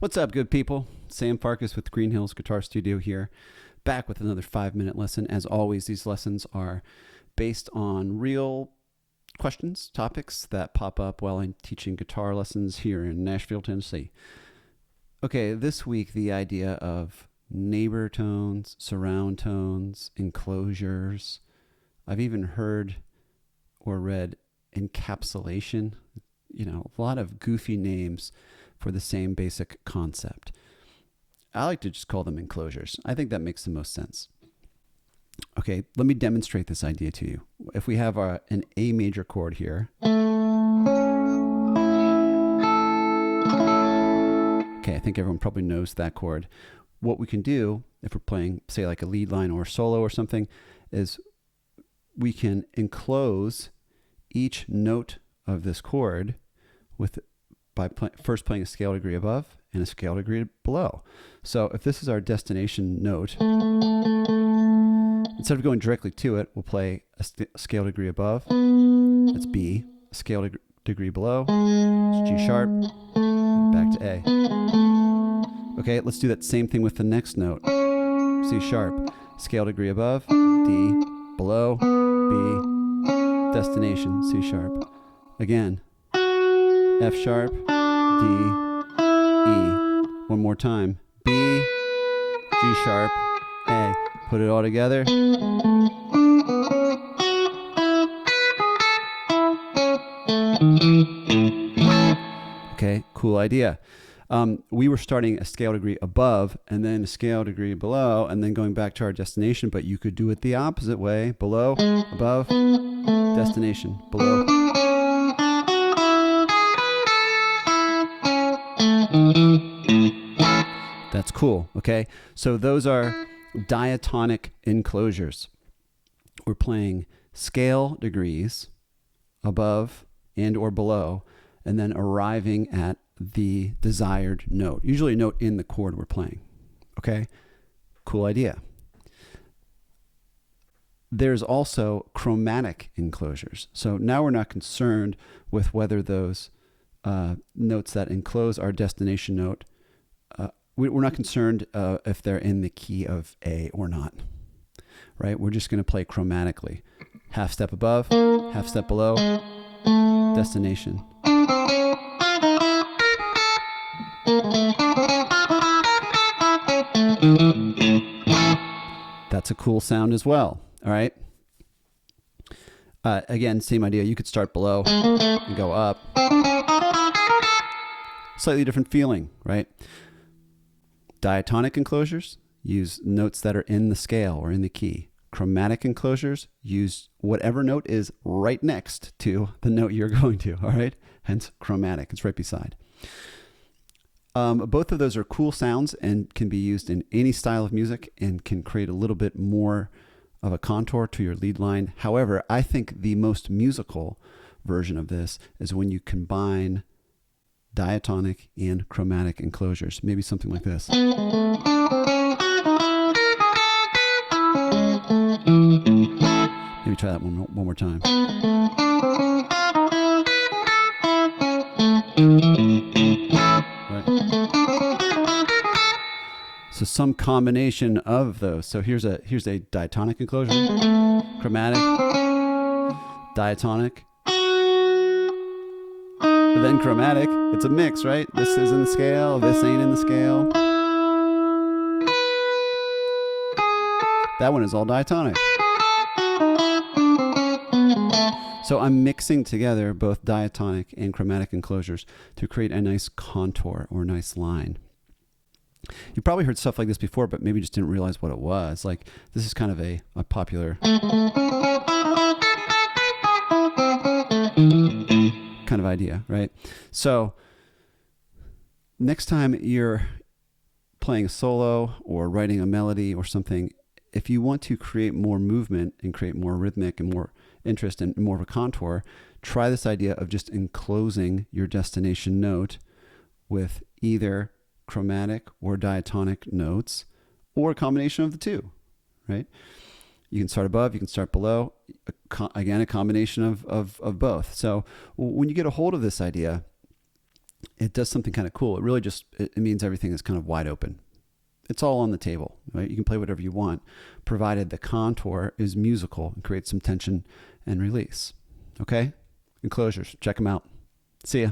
What's up, good people? Sam Farkas with Green Hills Guitar Studio here, back with another 5-minute lesson. As always, these lessons are based on real questions, topics that pop up while I'm teaching guitar lessons here in Nashville, Tennessee. Okay, this week the idea of neighbor tones, surround tones, enclosures. I've even heard or read encapsulation. A lot of goofy names for the same basic concept. I like to just call them enclosures. I think that makes the most sense. Okay, let me demonstrate this idea to you. If we have an A major chord here. Okay, I think everyone probably knows that chord. What we can do, if we're playing, say, like a lead line or a solo or something, is we can enclose each note of this chord by first playing a scale degree above and a scale degree below. So if this is our destination note, instead of going directly to it, we'll play a scale degree above. That's B. A scale degree below. It's G sharp. And back to A. Okay, let's do that same thing with the next note. C sharp. Scale degree above. D. Below. B. Destination. C sharp. Again. F sharp, D, E. One more time. B, G sharp, A. Put it all together. Okay, cool idea. We were starting a scale degree above and then a scale degree below and then going back to our destination, but you could do it the opposite way. Below, above, destination, below. That's cool, okay? So those are diatonic enclosures. We're playing scale degrees above and or below, and then arriving at the desired note, usually a note in the chord we're playing, okay? Cool idea. There's also chromatic enclosures. So now we're not concerned with whether those notes that enclose our destination note, we're not concerned if they're in the key of A or not, right? We're just going to play chromatically. Half step above, half step below, destination. That's a cool sound as well, all right? Again, same idea. You could start below and go up. Slightly different feeling, right? Diatonic enclosures use notes that are in the scale or in the key. Chromatic enclosures use whatever note is right next to the note you're going to, all right? Hence chromatic, it's right beside. Both of those are cool sounds and can be used in any style of music and can create a little bit more of a contour to your lead line. However, I think the most musical version of this is when you combine diatonic and chromatic enclosures. Maybe something like this. Maybe try that one more time. Right. So some combination of those. So here's a diatonic enclosure, chromatic, diatonic, but then chromatic. It's a mix, right? This is in the scale, this ain't in the scale. That one is all diatonic. So I'm mixing together both diatonic and chromatic enclosures to create a nice contour or a nice line. You probably heard stuff like this before, but maybe just didn't realize what it was. Like, this is kind of a popular kind of idea, right? So next time you're playing a solo or writing a melody or something, if you want to create more movement and create more rhythmic and more interest and more of a contour, try this idea of just enclosing your destination note with either chromatic or diatonic notes or a combination of the two, right? You can start above, you can start below. Again, a combination of both. So when you get a hold of this idea, it does something kind of cool. It really just, it means everything is kind of wide open. It's all on the table, right? You can play whatever you want, provided the contour is musical and creates some tension and release. Okay? Enclosures, check them out. See ya.